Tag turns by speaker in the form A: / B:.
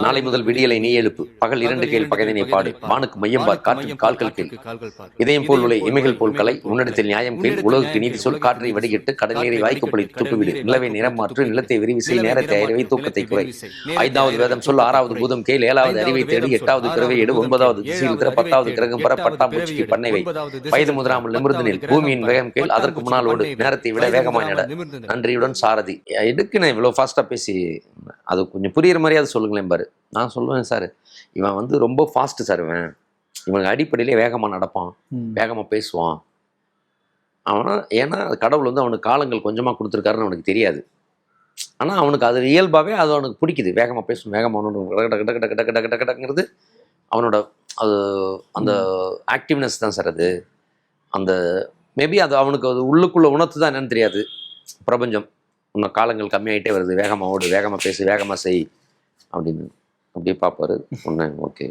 A: நாளை முதல் விடியலை நீ எழுப்பு, பகல் 2 கேள் பகைதனை பாடு, வானுக்கு மையம் பார், காற்றுக்கு கால்கள் கேள், இதயம் போல் உலை இமைகள் போல் கலை, உன்னிடத்தில் நியாயம் கேள், உலகுக்கு நீதி சொல், காற்றை வடிகட்டு, கடல் நீரை வாய்க்கப்படி துப்பிவிடு, நிலவை நிறம் மாற்று, நிலத்தை விரிவு செய், நேரத்தை அறிவை, தூக்கத்தை குறை, 5வது வேதம் சொல், 6வது பூதம் கேள், 7வது அறிவை தேடு, 8வது பிறவை எடு, 9வது திசையில் திற, 10வது கிரகம் பெற, பட்டாம்பூச்சிக்கு பண்ணை வை, வயது முதிராமல் நிமிர்ந்து நில், பூமியின் வேகம் கேள், அதற்கு முன்னால் ஓடு, நேரத்தை விட வேகமாய் நட, நன்றியுடன் சாரதி. எதுக்கு நான் இவ்வளவு ஃபாஸ்டா பேசி அது கொஞ்சம் புரியுற மாதிரி அதை சொல்லுங்களேன் பாரு. நான் சொல்லுவேன் சார், இவன் வந்து ரொம்ப ஃபாஸ்ட்டு சார், இவனுக்கு அடிப்படையிலே வேகமாக நடப்பான், வேகமாக பேசுவான். அவனா ஏன்னா கடவுள் வந்து அவனுக்கு காலங்கள் கொஞ்சமாக கொடுத்துருக்காருன்னு அவனுக்கு தெரியாது. ஆனால் அவனுக்கு அது இயல்பாகவே அது அவனுக்கு பிடிக்குது. வேகமாக பேசும், வேகமாக கடங்கிறது அவனோட அது அந்த ஆக்டிவ்னஸ் தான் சார். அது அந்த மேபி அது அவனுக்கு அது உள்ளுக்குள்ளே உணர்த்து தான் என்னன்னு தெரியாது. பிரபஞ்சம் இன்னும் காலங்கள் கம்மியாகிட்டே வருது, வேகமாக ஓடு, வேகமாக பேசு, வேகமாக செய் அப்படின்னு அப்படியே பார்ப்பாரு. ஒன்று ஓகே.